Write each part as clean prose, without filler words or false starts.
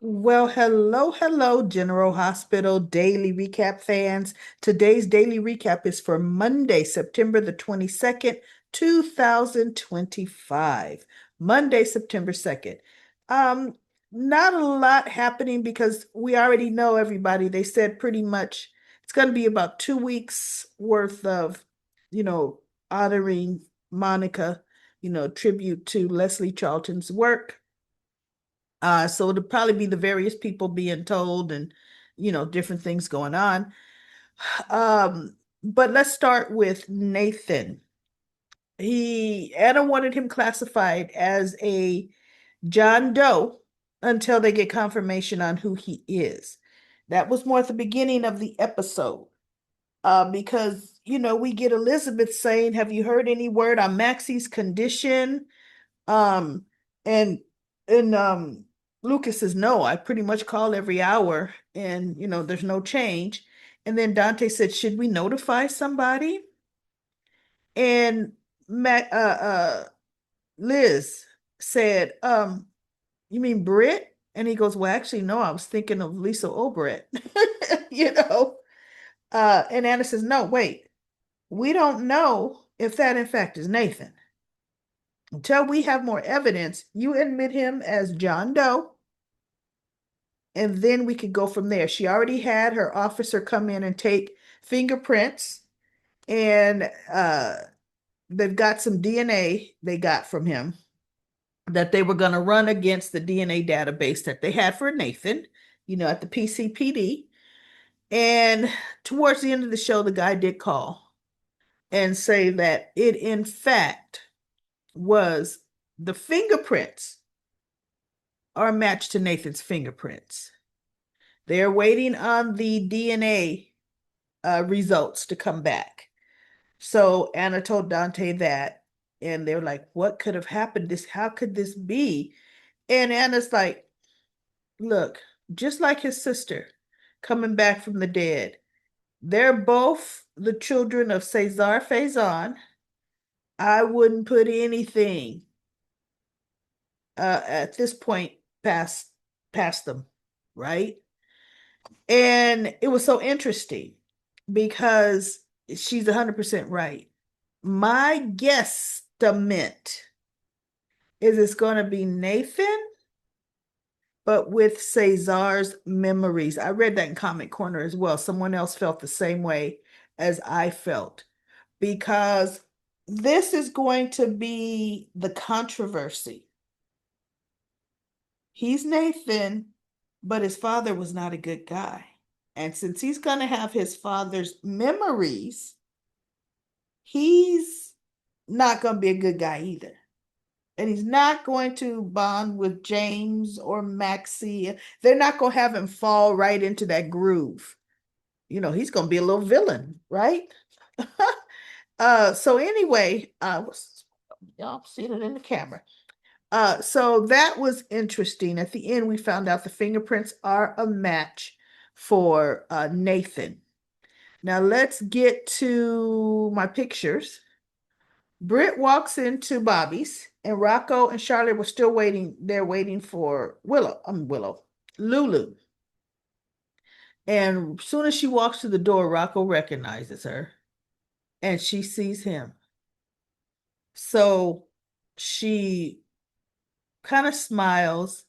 Well, hello, General Hospital Daily Recap fans. Today's daily recap is for Monday, September the 22nd, 2025. Monday, September 2nd. Um, Not a lot happening because we already know everybody. They said pretty much it's going to be about 2 weeks worth of, you know, honoring Monica, tribute to Leslie Charlton's work. So it'll probably be the various people being told and, different things going on. But let's start with Nathan. Anna wanted him classified as a John Doe until they get confirmation on who he is. That was more at the beginning of the episode. Because, we get Elizabeth saying, "Have you heard any word on Maxie's condition?" Um, and and Lucas says, "No, I pretty much call every hour and there's no change." And then Dante said, "Should we notify somebody?" And Liz said, "You mean Britt?" And he goes, "Well, actually, no, I was thinking of Lisa Obret." you know. And Anna says, "No, wait, we don't know if that in fact is Nathan. Until we have more evidence, you admit him as John Doe, and then we could go from there." She already had her officer come in and take fingerprints, and they've got some DNA they got from him that they were going to run against the DNA database that they had for Nathan, at the PCPD. And towards the end of the show, the guy did call and say that it, in fact, was the fingerprints are matched to Nathan's fingerprints. They're waiting on the DNA results to come back. So Anna told Dante that, and they're like, "What could have happened? How could this be?" And Anna's like, "Look, just like his sister coming back from the dead, they're both the children of Cesar Faison. I wouldn't put anything at this point past them, right?" And it was so interesting because she's 100% right. My guesstimate is it's going to be Nathan, but with Cesar's memories. I read that in Comic Corner as well. Someone else felt the same way as I felt because this is going to be the controversy. He's Nathan, but his father was not a good guy. And since he's going to have his father's memories, he's not going to be a good guy either. And he's not going to bond with James or Maxie. They're not going to have him fall right into that groove. He's going to be a little villain, right? So anyway, y'all seen it in the camera. So that was interesting. At the end, we found out the fingerprints are a match for Nathan. Now let's get to my pictures. Britt walks into Bobby's, and Rocco and Charlotte were still waiting. They're waiting for Lulu. And as soon as she walks through the door, Rocco recognizes her and she sees him. So she kind of smiles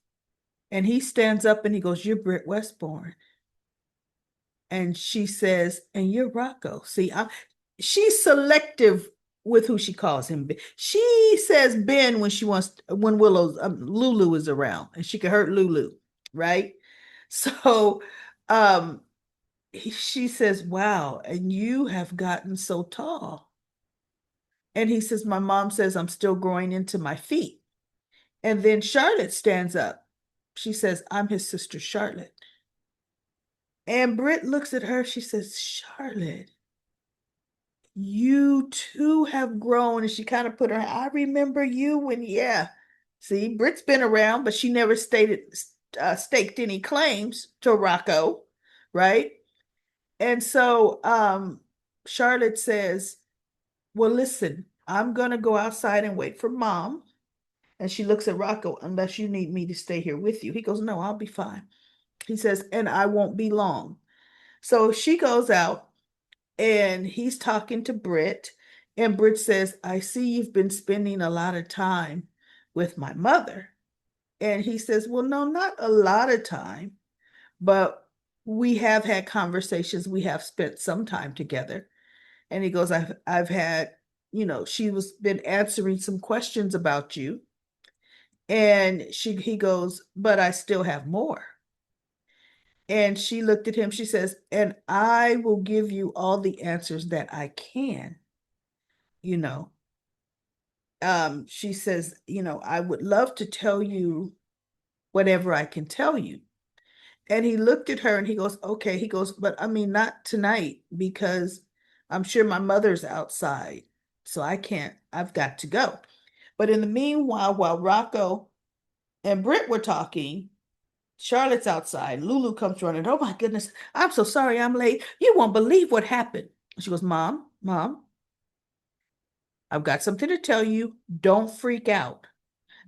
and he stands up and he goes, "You're Britt Westbourne." And she says, "And you're Rocco." See, she's selective with who she calls him. She says Ben when she wants when Lulu is around, and she can hurt Lulu, right? So, um, she says, "Wow, and you have gotten so tall." And he says, "My mom says I'm still growing into my feet." And then Charlotte stands up. She says, "I'm his sister, Charlotte." And Britt looks at her. She says, "Charlotte, you too have grown." And she kind of put her, "I remember you when," yeah. See, Britt's been around, but she never staked any claims to Rocco, right? And so Charlotte says, "Well, listen, I'm going to go outside and wait for mom. And she looks at Rocco, unless you need me to stay here with you. He goes, no, I'll be fine. He says, and I won't be long. So she goes out and he's talking to Britt. And Britt says, I see you've been spending a lot of time with my mother. And he says, well, no, not a lot of time, but we have had conversations. We have spent some time together. And he goes, I've had, she was been answering some questions about you. And he goes, but I still have more. And she looked at him, she says, and I will give you all the answers that I can, you know. She says, I would love to tell you whatever I can tell you. And he looked at her and he goes, okay. He goes, but I mean, not tonight because I'm sure my mother's outside. So I've got to go. But in the meanwhile, while Rocco and Britt were talking, Charlotte's outside. Lulu comes running. Oh my goodness. I'm so sorry I'm late. You won't believe what happened. She goes, Mom, I've got something to tell you. Don't freak out.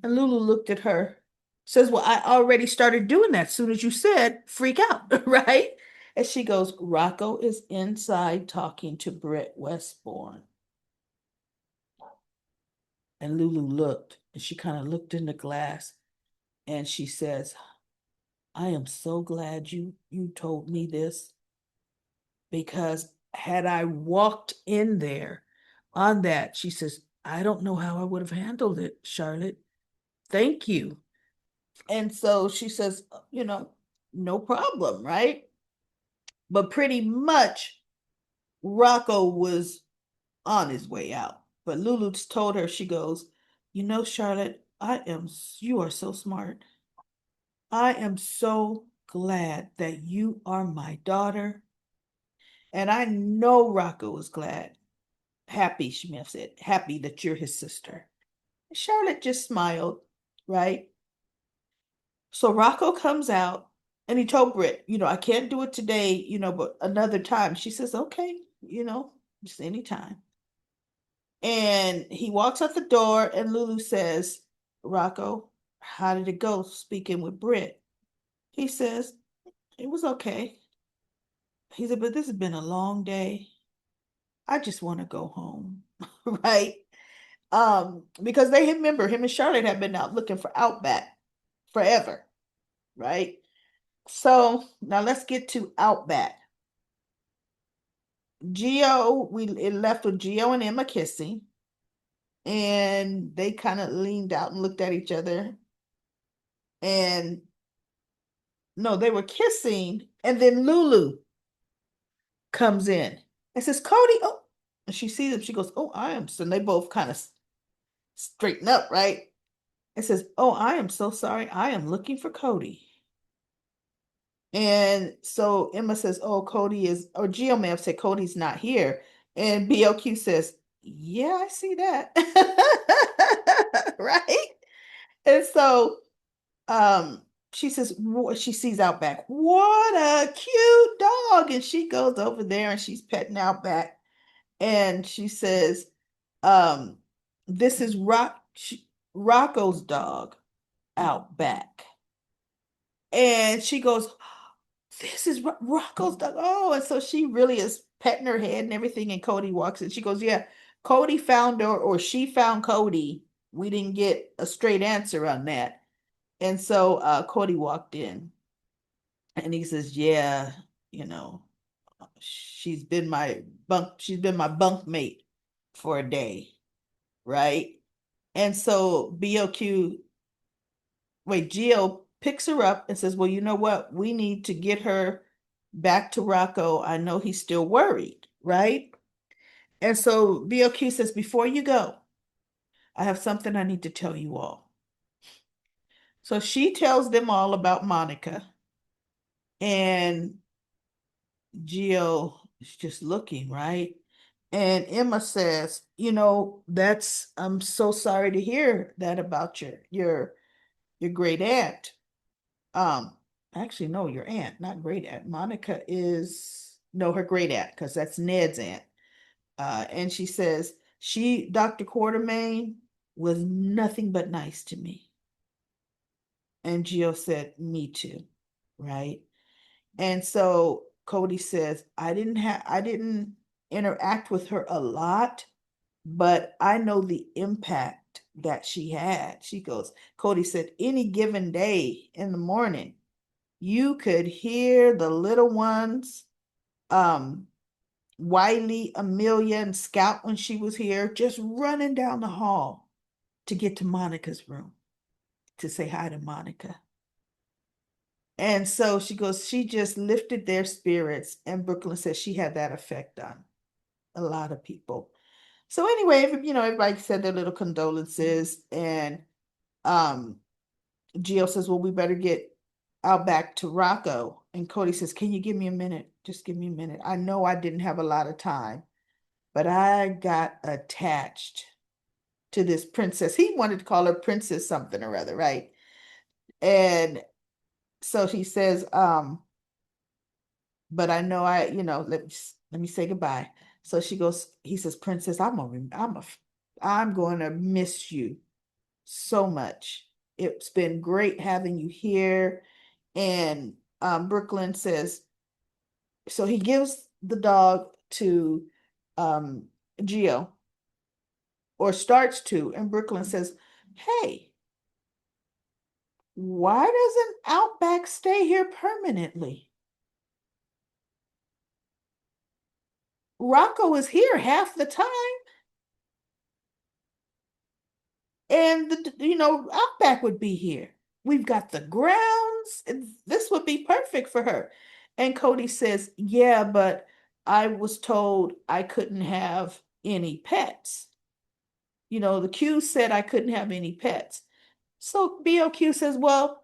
And Lulu looked at her, says, well, I already started doing that as soon as you said freak out, right? And she goes, Rocco is inside talking to Britt Westbourne. And Lulu looked and she kind of looked in the glass and she says, I am so glad you told me this because had I walked in there on that, she says, I don't know how I would have handled it, Charlotte. Thank you. And so she says, no problem, right? But pretty much Rocco was on his way out. But Lulu told her, she goes, Charlotte, you are so smart. I am so glad that you are my daughter. And I know Rocco is glad, happy, she may have said, happy that you're his sister. Charlotte just smiled, right? So Rocco comes out and he told Britt, I can't do it today, but another time. She says, okay, just anytime. And he walks out the door and Lulu says, Rocco, how did it go speaking with Britt? He says, it was okay. He said, but this has been a long day. I just want to go home. Right? Because they remember him and Charlotte have been out looking for Outback forever, right? So now let's get to Outback. It left with Geo and Emma kissing, and they kind of leaned out and looked at each other. And no, they were kissing, and then Lulu comes in and says, Cody, oh, and she sees him, she goes, oh, I am so, and they both kind of straighten up, right? And says, oh, I am so sorry. I am looking for Cody. And so Emma says, oh, Cody is, or Gio may have said, Cody's not here. And BOQ says, yeah, I see that. Right? And so she says, she sees Outback. What a cute dog. And she goes over there and she's petting Outback. And she says, um, this is Rocco's dog, Outback. And she goes, this is Rocco's dog. Oh, and so she really is petting her head and everything. And Cody walks in. She goes, yeah, Cody found her, or she found Cody. We didn't get a straight answer on that. And so Cody walked in and he says, yeah, you know, she's been my bunk mate for a day, right? And so Gio picks her up and says, well, you know what? We need to get her back to Rocco. I know he's still worried, right? And so BOQ says, before you go, I have something I need to tell you all. So she tells them all about Monica. And Gio is just looking, right? And Emma says, I'm so sorry to hear that about your great aunt. Um, Actually, no, your aunt, not great aunt. Monica is no her great aunt, because that's Ned's aunt. And she says, Dr. Quartermain, was nothing but nice to me. And Gio said, me too, right? And so Cody says, I didn't interact with her a lot, but I know the impact that she had. She goes, Cody said, any given day in the morning, you could hear the little ones, um, Wiley, Amelia, and Scout when she was here, just running down the hall to get to Monica's room to say hi to Monica. And so she goes, she just lifted their spirits. And Brooklyn says she had that effect on a lot of people. So anyway, everybody said their little condolences. And Gio says, well, we better get Outback to Rocco. And Cody says, can you give me a minute? Just give me a minute. I know I didn't have a lot of time, but I got attached to this princess. He wanted to call her Princess something or other, right? And so he says, but I know let me say goodbye. So she goes, he says, Princess, I'm going to miss you so much. It's been great having you here. And Brooklyn says, so he gives the dog to Gio, or starts to, and Brooklyn says, hey, why doesn't Outback stay here permanently? Rocco is here half the time. And Outback would be here. We've got the grounds. This would be perfect for her. And Cody says, yeah, but I was told I couldn't have any pets. The Q said I couldn't have any pets. So BOQ says, well,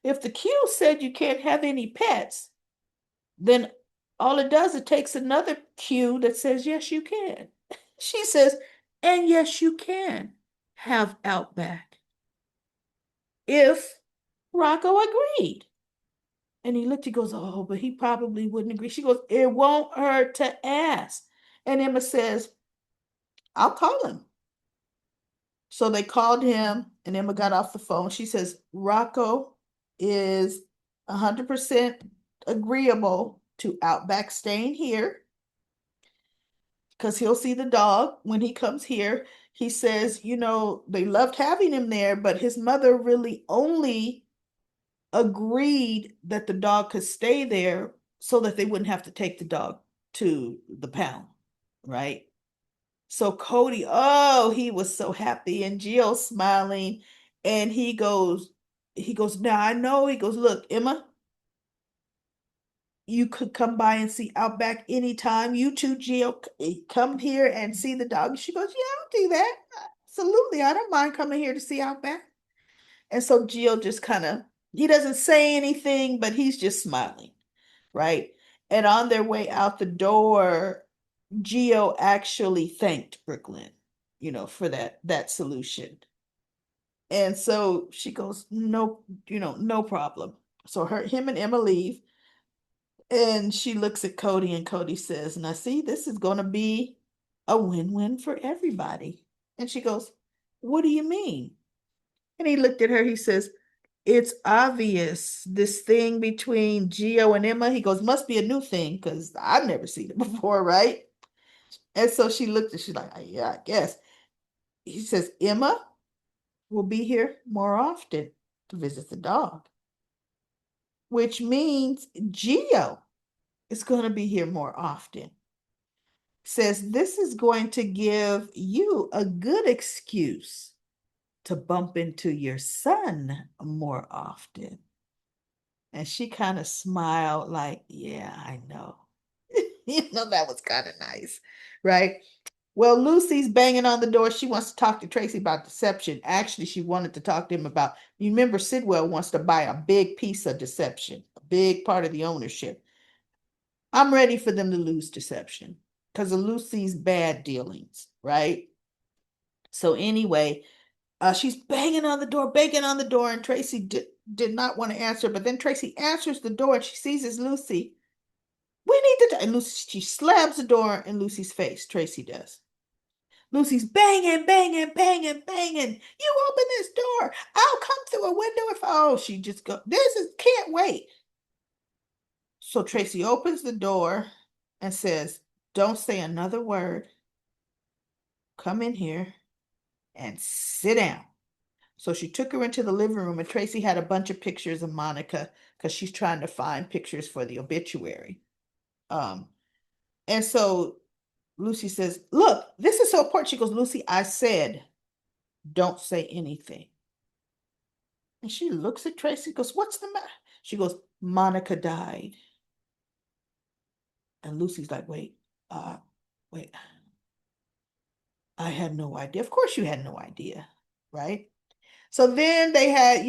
if the Q said you can't have any pets, then all it does, it takes another Q that says, yes, you can. She says, and yes, you can have Outback if Rocco agreed. And he looked, he goes, oh, but he probably wouldn't agree. She goes, it won't hurt to ask. And Emma says, I'll call him. So they called him, and Emma got off the phone. She says, Rocco is 100% agreeable to Outback staying here because he'll see the dog when he comes here. He says, they loved having him there, but his mother really only agreed that the dog could stay there so that they wouldn't have to take the dog to the pound, right? So Cody, oh, he was so happy, and Jill smiling, and he goes, now I know, he goes, look, Emma, you could come by and see Outback anytime. You too, Jill, come here and see the dog. She goes, yeah, I'll do that. Absolutely. I don't mind coming here to see Outback. And so Jill just he doesn't say anything, but he's just smiling, right? And on their way out the door, Gio actually thanked Brooklyn, for that solution. And so she goes, no, no problem. So him and Emma leave, and she looks at Cody, and Cody says, now see, this is going to be a win-win for everybody. And she goes, what do you mean? And he looked at her, he says, it's obvious this thing between Gio and Emma. He goes, must be a new thing because I've never seen it before, right? And so she looked and she's like, yeah, I guess. He says, Emma will be here more often to visit the dog, which means Gio is going to be here more often. Says this is going to give you a good excuse to bump into your son more often. And she kind of smiled like, yeah, I know. That was kind of nice, right? Well, Lucy's banging on the door. She wants to talk to Tracy about deception. Actually, she wanted to talk to him about, you remember Sidwell wants to buy a big piece of deception, a big part of the ownership. I'm ready for them to lose deception because of Lucy's bad dealings, right? So anyway, she's banging on the door, and Tracy did not want to answer, but then Tracy answers the door and she sees it's Lucy. We need to, and Lucy, she slams the door in Lucy's face. Tracy does. Lucy's banging, banging, banging, banging. You open this door. I'll come through a window if she just go. This is can't wait. So Tracy opens the door and says, "Don't say another word. Come in here and sit down." So she took her into the living room, and Tracy had a bunch of pictures of Monica because she's trying to find pictures for the obituary. Um, and so Lucy says, "Look, this is so important." She goes, "Lucy, I said, don't say anything." And she looks at Tracy, goes, "What's the matter?" She goes, "Monica died." And Lucy's like, wait, I had no idea. Of course you had no idea, right? So then they had,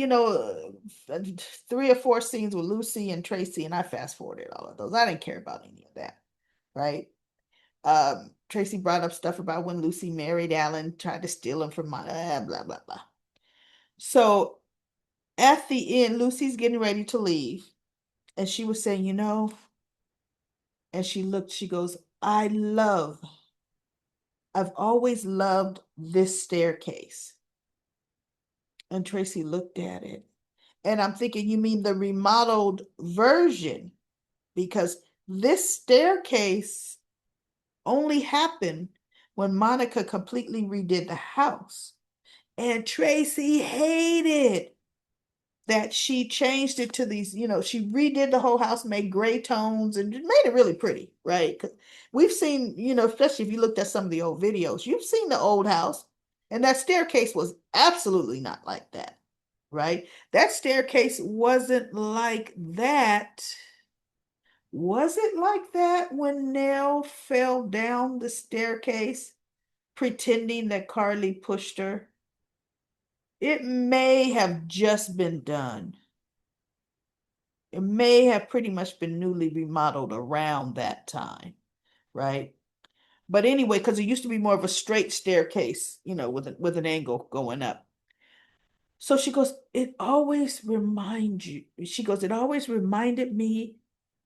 3 or 4 scenes with Lucy and Tracy, and I fast forwarded all of those. I didn't care about any of that, right? Tracy brought up stuff about when Lucy married Alan, tried to steal him from my blah blah blah. So at the end, Lucy's getting ready to leave, and she was saying, and she looked, she goes, I've always loved this staircase. And Tracy looked at it. And I'm thinking, you mean the remodeled version? Because this staircase only happened when Monica completely redid the house. And Tracy hated that she changed it to these, she redid the whole house, made gray tones, and made it really pretty, right? Because we've seen, especially if you looked at some of the old videos, you've seen the old house, and that staircase was absolutely not like that, right? That staircase wasn't like that. Was it like that when Nell fell down the staircase, pretending that Carly pushed her? It may have just been done. It may have pretty much been newly remodeled around that time, right? But anyway, because it used to be more of a straight staircase, with an angle going up. So she goes, it always reminds you. She goes, it always reminded me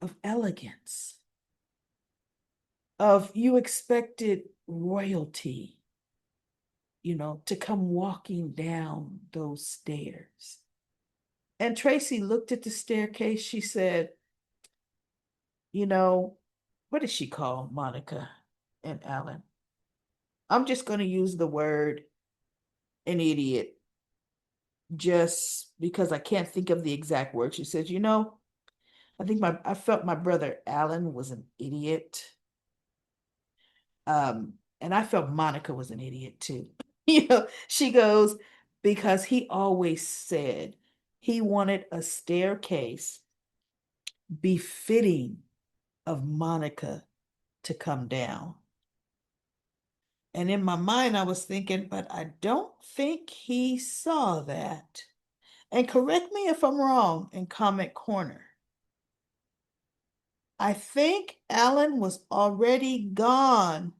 of elegance, of you expected royalty, to come walking down those stairs. And Tracy looked at the staircase. She said, you know, what did she call Monica and Alan? I'm just going to use the word an idiot just because I can't think of the exact word. She says, I felt my brother Alan was an idiot. And I felt Monica was an idiot too. She goes, because he always said he wanted a staircase befitting of Monica to come down. And in my mind, I was thinking, but I don't think he saw that. And correct me if I'm wrong in comment corner. I think Alan was already gone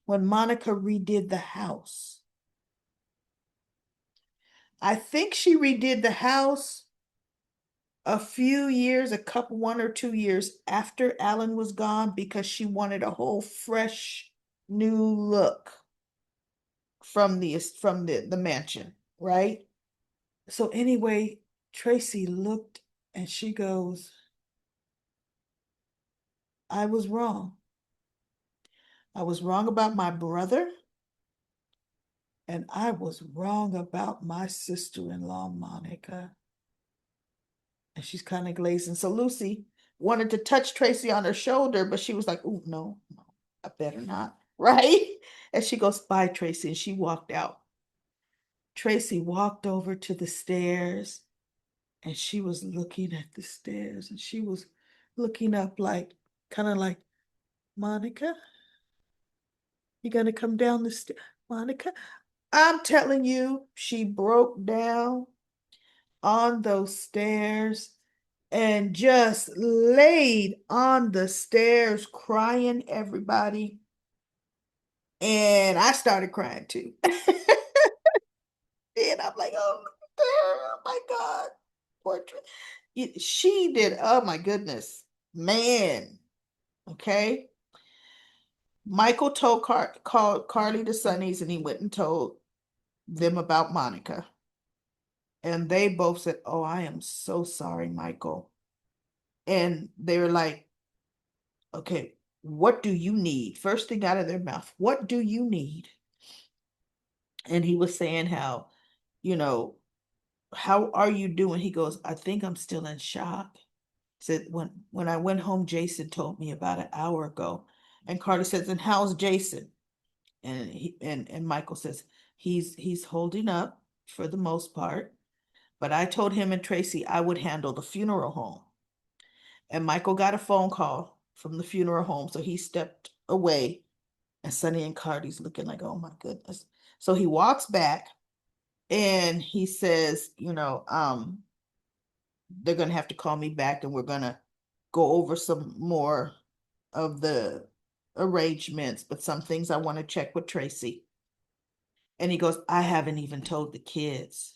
when Monica redid the house. I think she redid the house a few years, 1 or 2 years after Alan was gone because she wanted a whole fresh new look from the mansion, right? So anyway, Tracy looked and she goes, I was wrong. I was wrong about my brother, and I was wrong about my sister-in-law, Monica. And she's kind of glazing. So Lucy wanted to touch Tracy on her shoulder, but she was like, "Oh, no, I better not." Right? And she goes, "Bye, Tracy." And she walked out. Tracy walked over to the stairs and she was looking at the stairs and she was looking up like, kind of like, Monica, you gonna come down the stairs? Monica? I'm telling you, she broke down on those stairs and just laid on the stairs crying, everybody. And I started crying too. And I'm like, oh my God, portrait. She did, oh my goodness, man. Okay. Michael called Carly to Sonny's, and he went and told them about Monica. And they both said, "Oh, I am so sorry, Michael." And they were like, "Okay, what do you need?" First thing out of their mouth, "What do you need?" And he was saying how, you know, "How are you doing?" He goes, "I think I'm still in shock." Said, when I went home, Jason told me about an hour ago." And Carly says, "And how's Jason?" And Michael says, he's holding up for the most part, but I told him and Tracy I would handle the funeral home." And Michael got a phone call from the funeral home, so he stepped away. And Sonny and Carly's looking like, "Oh my goodness." So he walks back and he says, "They're gonna have to call me back, and we're gonna go over some more of the arrangements, but some things I want to check with Tracy." And he goes, "I haven't even told the kids."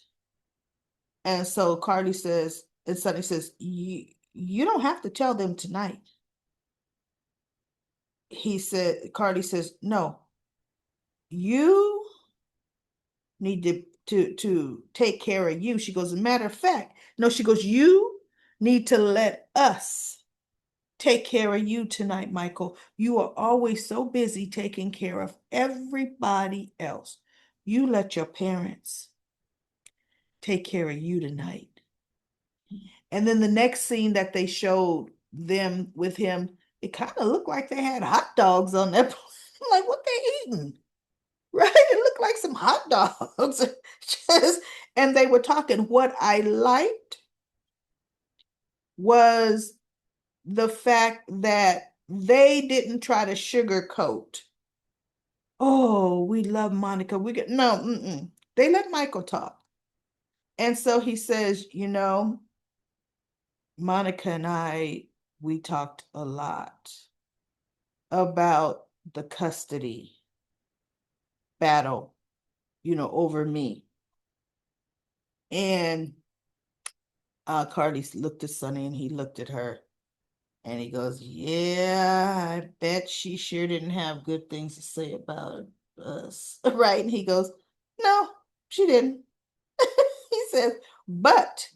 And so Carly says, and Sonny says, you don't have to tell them tonight." Carly says, "No, you need to take care of you." She goes, "As a matter of fact, no," she goes, "You need to let us take care of you tonight, Michael. You are always so busy taking care of everybody else. You let your parents take care of you tonight." And then the next scene that they showed them with him, it kind of looked like they had hot dogs on their plate. Like, what they eating? Right? It looked like some hot dogs. Just, and they were talking. What I liked was the fact that they didn't try to sugarcoat. "Oh, we love Monica. We get no." They let Michael talk. And so he says, "Monica and we talked a lot about the custody battle, over me." And Cardi looked at Sonny and he looked at her and he goes, "Yeah, I bet she sure didn't have good things to say about us." Right? And he goes, "No, she didn't." He says, "But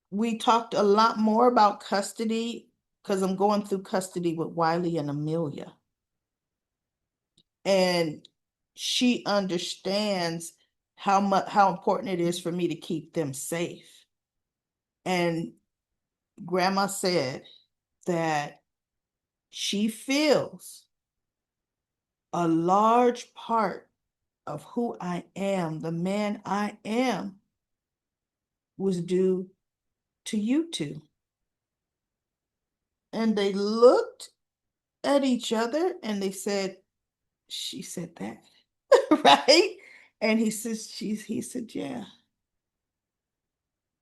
we talked a lot more about custody because I'm going through custody with Wiley and Amelia. And she understands how important it is for me to keep them safe." And Grandma said that she feels a large part of who I am, the man I am, was due to you two. And they looked at each other and they said, "She said that." Right? And he said, "Yeah."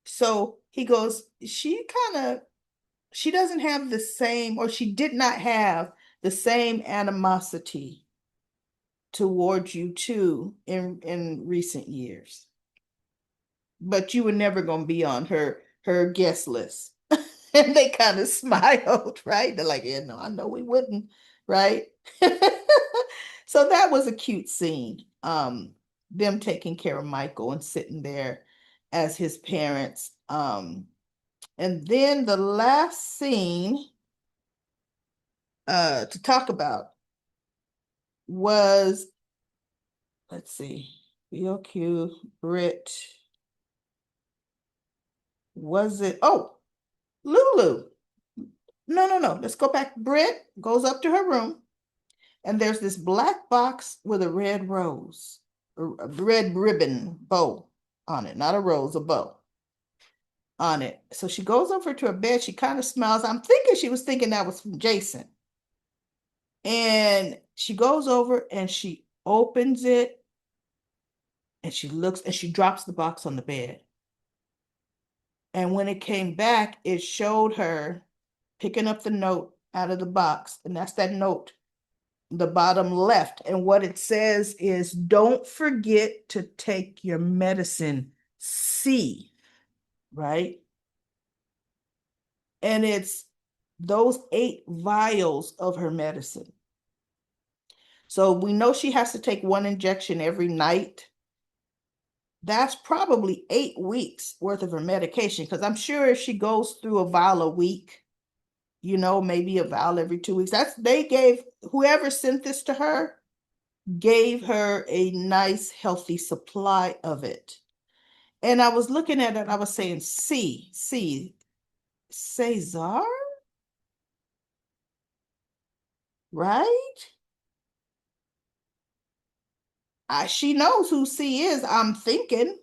So he goes, she doesn't have the same, or she did not have the same animosity towards you two in recent years, but you were never going to be on her guest list." And they kind of smiled, right? They're like, "Yeah, no, I know we wouldn't," right? So that was a cute scene. Them taking care of Michael and sitting there as his parents. And then the last scene to talk about was, let's see, BOQ, Britt, was it? Oh, Lulu. No, no, no. Let's go back. Britt goes up to her room, and there's this black box with a red rose, a red ribbon bow on it, not a rose, a bow on it. So she goes over to her bed. She kind of smiles. I'm thinking she was thinking that was from Jason. And she goes over and she opens it and she looks and she drops the box on the bed. And when it came back, it showed her picking up the note out of the box. And that's that note, the bottom left. And what it says is, "Don't forget to take your medicine C," right? And it's those 8 vials of her medicine. So we know she has to take 1 injection every night. That's probably 8 weeks worth of her medication, because I'm sure if she goes through a vial a week, maybe a vial every 2 weeks. They gave, whoever sent this to her gave her a nice healthy supply of it. And I was looking at it, I was saying, Cesar, right? She knows who C is, I'm thinking.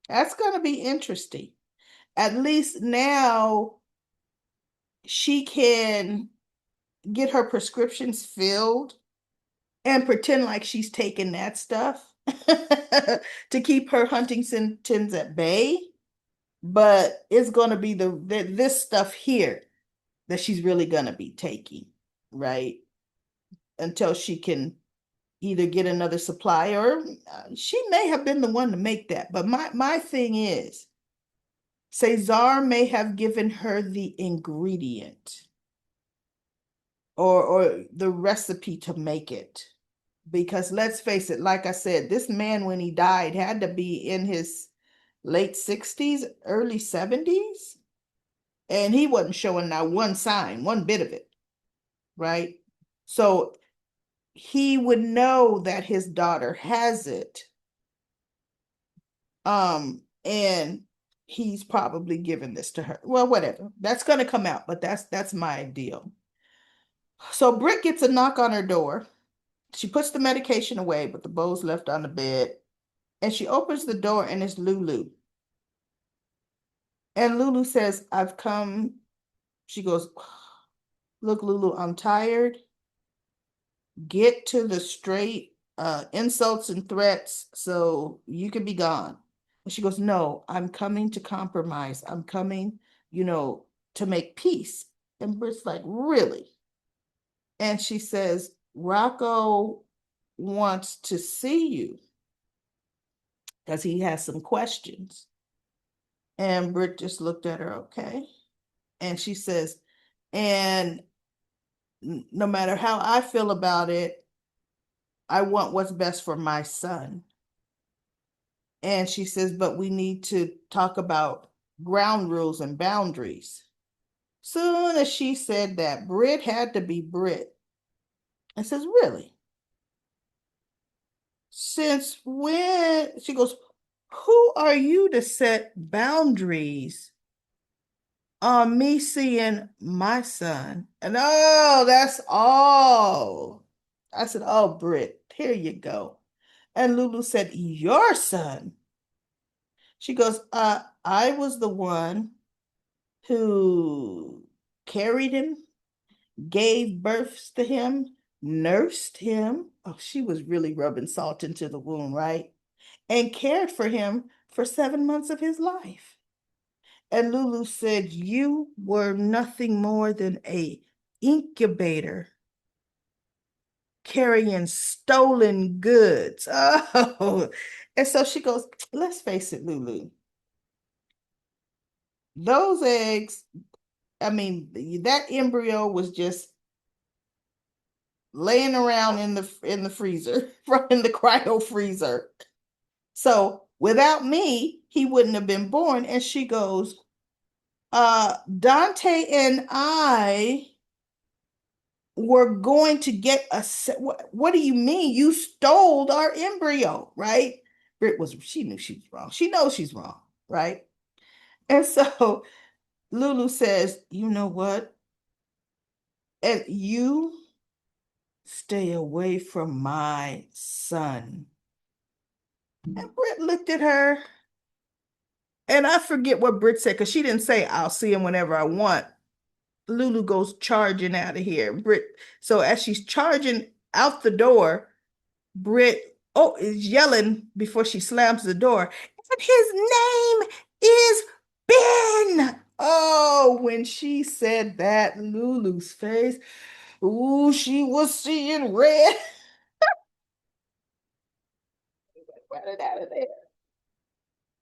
That's going to be interesting. At least now she can get her prescriptions filled and pretend like she's taking that stuff to keep her Huntington's at bay. But it's going to be this stuff here that she's really going to be taking, right? Until she can either get another supply, or she may have been the one to make that. But my thing is, Cesar may have given her the ingredient or the recipe to make it. Because let's face it, like I said, this man, when he died, had to be in his late 60s, early 70s. And he wasn't showing now one sign, one bit of it, right? So he would know that his daughter has it. And he's probably given this to her. Well, whatever. That's going to come out, but that's my deal. So Britt gets a knock on her door. She puts the medication away, but the bowl's left on the bed. And she opens the door, and it's Lulu. And Lulu says, I've come. She goes, look, Lulu, I'm tired. Get to the straight insults and threats so you can be gone. And she goes, no, I'm coming to compromise. I'm coming, to make peace. And Britt's like, really? And she says, Rocco wants to see you because he has some questions. And Britt just looked at her, okay. And she says, and no matter how I feel about it, I want what's best for my son. And she says, but we need to talk about ground rules and boundaries. Soon as she said that, Britt had to be Britt. And says, really? Since when? She goes, who are you to set boundaries on me seeing my son? And oh, that's all. I said, oh, Britt, here you go. And Lulu said, your son? She goes, I was the one who carried him, gave birth to him, nursed him. Oh, she was really rubbing salt into the wound, right? And cared for him for 7 months of his life. And Lulu said, you were nothing more than a incubator carrying stolen goods. Oh, and so she goes, let's face it, Lulu. Those eggs, I mean, that embryo was just laying around in the freezer, in the cryo freezer. So without me, he wouldn't have been born. And she goes, Dante and I were going to get what do you mean? You stole our embryo, right? She knew she was wrong. She knows she's wrong, right? And so Lulu says, you know what? And you stay away from my son. And Britt looked at her, and I forget what Britt said, because she didn't say, I'll see him whenever I want. Lulu goes charging out of here. So as she's charging out the door, Britt is yelling before she slams the door. And his name is Ben. Oh, when she said that, Lulu's face, ooh, she was seeing red. Running out of there.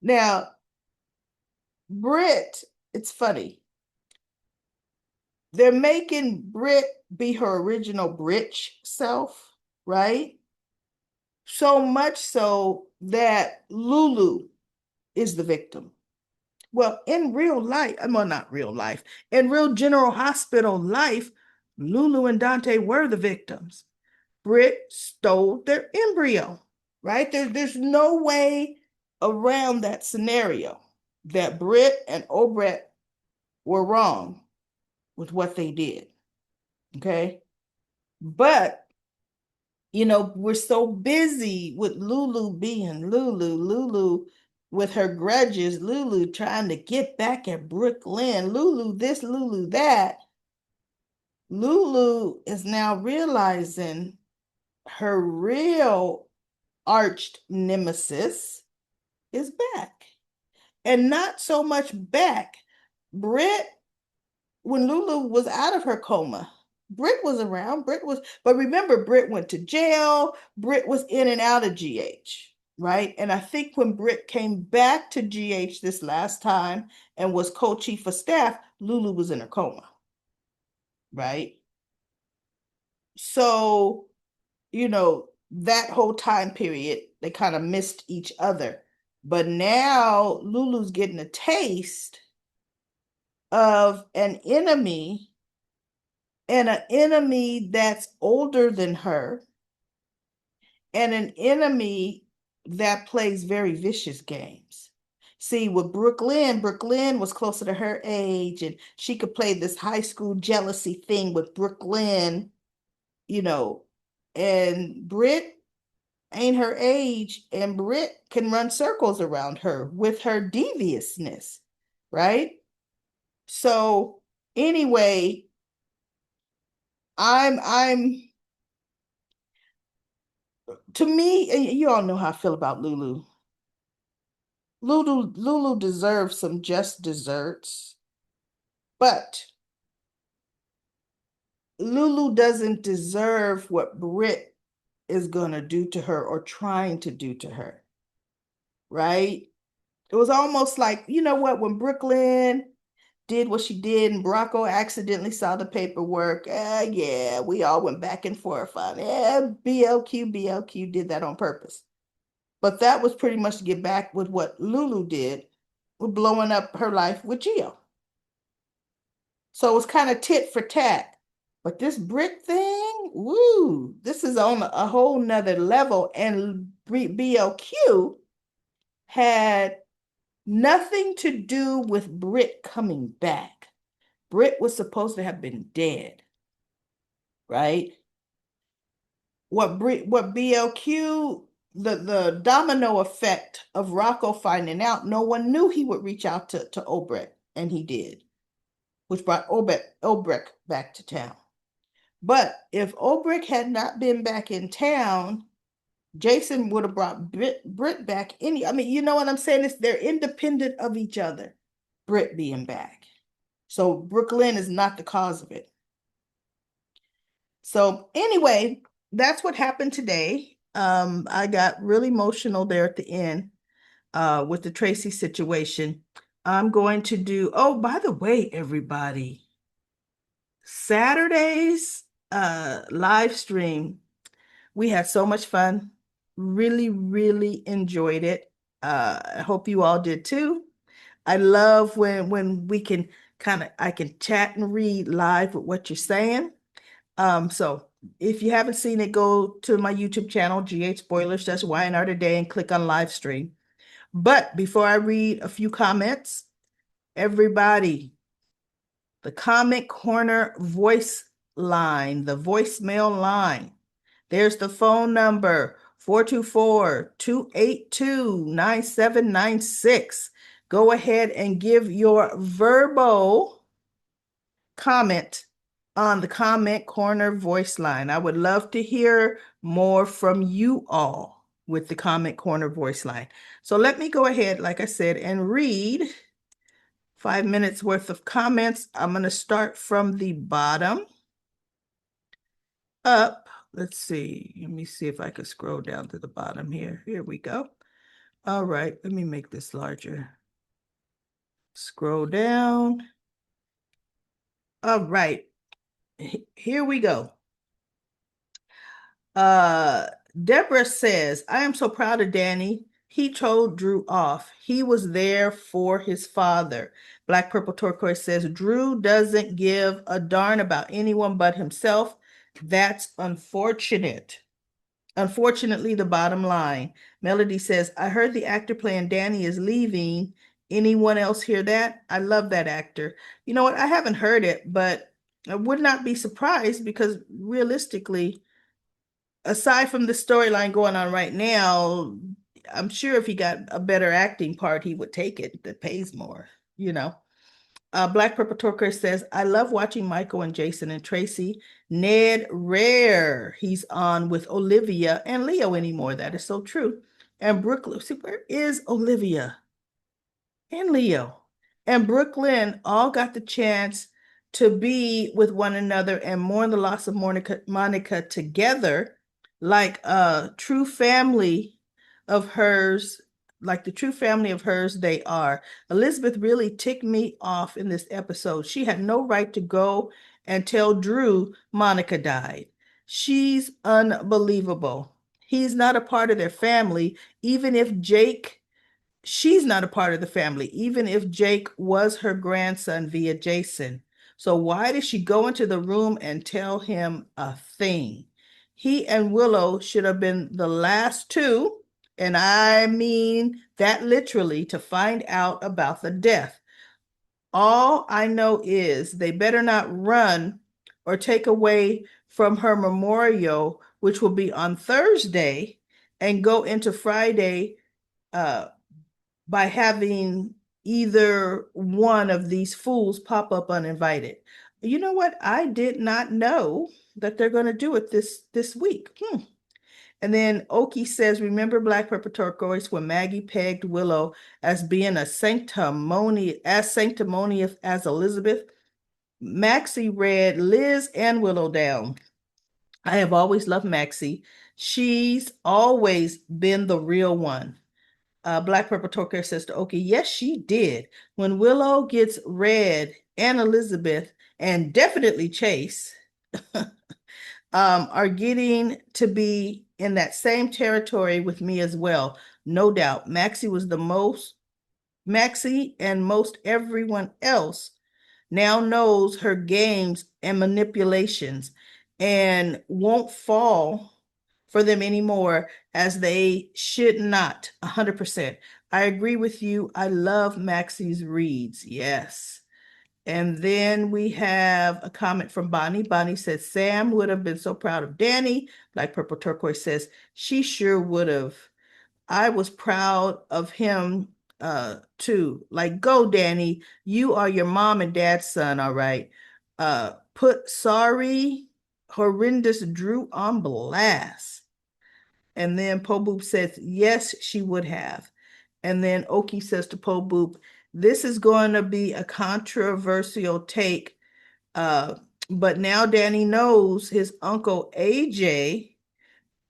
Now, Britt it's funny. They're making Britt be her original Britch self, right? So much so that Lulu is the victim. Well, in real life, well, not real life, in real General Hospital life, Lulu and Dante were the victims. Britt stole their embryo, right? There's no way around that scenario that Britt and Obret were wrong with what they did. Okay. But, we're so busy with Lulu being Lulu with her grudges, Lulu trying to get back at Brooklyn, Lulu this, Lulu that. Lulu is now realizing her real arch nemesis is back. And not so much back. Britt, when Lulu was out of her coma, Britt was around. But remember, Britt went to jail. Britt was in and out of GH, right? And I think when Britt came back to GH this last time and was co-chief of staff, Lulu was in her coma, right? So, that whole time period, they kind of missed each other. But now Lulu's getting a taste of an enemy, and an enemy that's older than her, and an enemy that plays very vicious games. See, with Brooklyn was closer to her age, and she could play this high school jealousy thing with Brooklyn, and Britt ain't her age, and Britt can run circles around her with her deviousness, right? So anyway, I'm to me, you all know how I feel about Lulu. Lulu deserves some just desserts, but Lulu doesn't deserve what Britt is gonna do to her or trying to do to her, right? It was almost like, you know what, when Brooklyn did what she did and Rocco accidentally saw the paperwork, yeah, we all went back and forth on, BLQ did that on purpose. But that was pretty much to get back with what Lulu did with blowing up her life with Gio. So it was kind of tit for tat. But this Britt thing, woo, this is on a whole nother level. And BLQ had nothing to do with Britt coming back. Britt was supposed to have been dead, right? What BLQ, the domino effect of Rocco finding out, no one knew he would reach out to Obrecht, and he did, which brought Obrecht back to town. But if Obrecht had not been back in town, Jason would have brought Britt back. You know what I'm saying? They're independent of each other. Britt being back. So Brooklyn is not the cause of it. So anyway, that's what happened today. I got really emotional there at the end with the Tracy situation. I'm going to do, oh, by the way, everybody, Saturday's live stream, we had so much fun. Really, really enjoyed it. I hope you all did too. I love when we can I can chat and read live with what you're saying. So if you haven't seen it, go to my YouTube channel, GH Spoilers, that's Y&R Today, and click on live stream. But before I read a few comments, everybody, the comment corner voice line, the voicemail line. There's the phone number, 424-282-9796. Go ahead and give your verbal comment on the comment corner voice line. I would love to hear more from you all with the comment corner voice line. So let me go ahead, like I said, and read 5 minutes worth of comments. I'm going to start from the bottom up. Let's see. Let me see if I can scroll down to the bottom here. Here we go. All right. Let me make this larger. Scroll down. All right. Here we go. Uh, Deborah says, I am so proud of Danny. He told Drew off. He was there for his father. Black Purple Turquoise says, Drew doesn't give a darn about anyone but himself. That's unfortunate. Unfortunately, the bottom line. Melody says, I heard the actor playing Danny is leaving. Anyone else hear that? I love that actor. You know what? I haven't heard it, but I would not be surprised because realistically, aside from the storyline going on right now, I'm sure if he got a better acting part, he would take it that pays more, you know. Black Purple Turquoise says, I love watching Michael and Jason and Tracy. Ned Rare, he's on with Olivia and Leo anymore. That is so true. And Brooklyn, see, where is Olivia and Leo? And Brooklyn all got the chance to be with one another and mourn the loss of Monica together, like a true family of hers, like the true family of hers they are. Elizabeth really ticked me off in this episode. She had no right to go and tell Drew Monica died. She's unbelievable. He's not a part of their family, even if Jake she's not a part of the family, even if Jake was her grandson via Jason. So why did she go into the room and tell him a thing? He and Willow should have been the last two, and I mean that literally, to find out about the death. All I know is they better not run or take away from her memorial, which will be on Thursday, and go into Friday uh, by having either one of these fools pop up uninvited. You know what? I did not know that they're going to do it this week. And then Oki says, remember Black Pepper Turquoise when Maggie pegged Willow as being as sanctimonious as Elizabeth? Maxie read Liz and Willow down. I have always loved Maxie. She's always been the real one. Black Purple Toker says to Oki, yes, she did. When Willow gets Red and Elizabeth, and definitely Chase, are getting to be in that same territory with me as well. No doubt. Maxie and most everyone else now knows her games and manipulations and won't fall for them anymore, as they should not. 100%. I agree with you. I love Maxie's reads. Yes. And then we have a comment from Bonnie. Bonnie says, Sam would have been so proud of Danny. Black Purple Turquoise says, she sure would have. I was proud of him too. Like, go, Danny. You are your mom and dad's son, all right. Put sorry, horrendous Drew on blast. And then Po Boop says, yes, she would have. And then Oki says to Po Boop, this is going to be a controversial take. But now Danny knows his uncle AJ,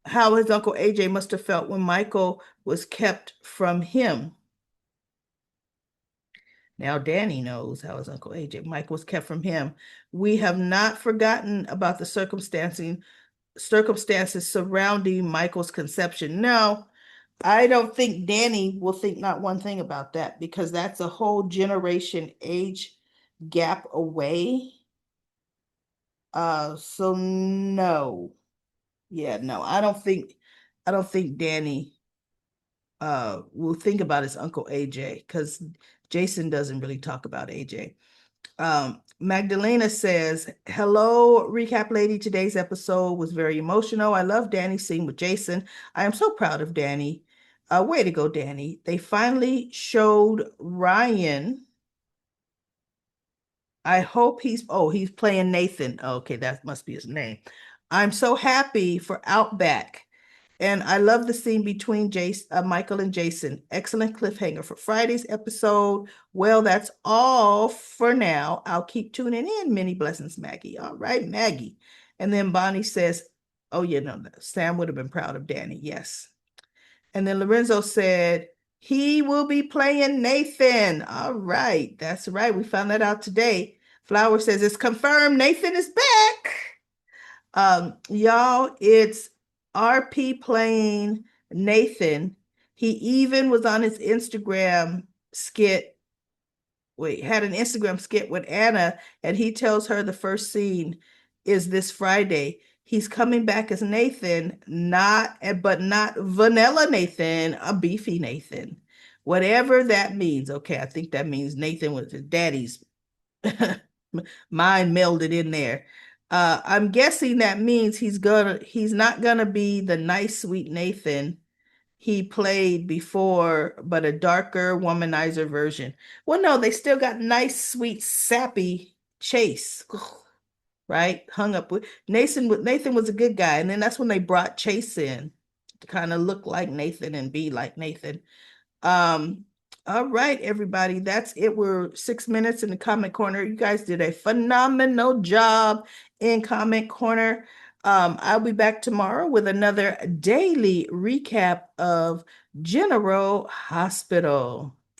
how his uncle AJ must have felt when Michael was kept from him. Now Danny knows how his uncle AJ, Mike was kept from him. We have not forgotten about the circumstances surrounding Michael's conception. No, I don't think Danny will think not one thing about that, because that's a whole generation age gap away. So no. Yeah, no, I don't think Danny will think about his uncle AJ, because Jason doesn't really talk about AJ. Magdalena says, hello, recap lady. Today's episode was very emotional. I love Danny's scene with Jason. I am so proud of Danny. Way to go, Danny. They finally showed Ryan. I hope he's playing Nathan. Okay, that must be his name. I'm so happy for Outback. And I love the scene between Michael and Jason. Excellent cliffhanger for Friday's episode. Well, that's all for now. I'll keep tuning in. Many blessings, Maggie. All right, Maggie. And then Bonnie says, oh, yeah, no, Sam would have been proud of Danny. Yes. And then Lorenzo said, He will be playing Nathan. All right. That's right. We found that out today. Flower says it's confirmed Nathan is back. Y'all, it's RP playing Nathan. He even was on his Instagram skit. Wait, had an Instagram skit with Anna, and he tells her the first scene is this Friday. He's coming back as Nathan, not vanilla Nathan, a beefy Nathan. Whatever that means. Okay, I think that means Nathan was his daddy's mind melded in there. I'm guessing that means he's not gonna be the nice, sweet Nathan he played before, but a darker womanizer version. Well, no, they still got nice, sweet, sappy Chase, right? Hung up with Nathan. Nathan was a good guy, and then that's when they brought Chase in to kind of look like Nathan and be like Nathan. Um, all right, everybody, that's it. We're 6 minutes in the comment corner. You guys did a phenomenal job in comment corner. I'll be back tomorrow with another daily recap of General Hospital.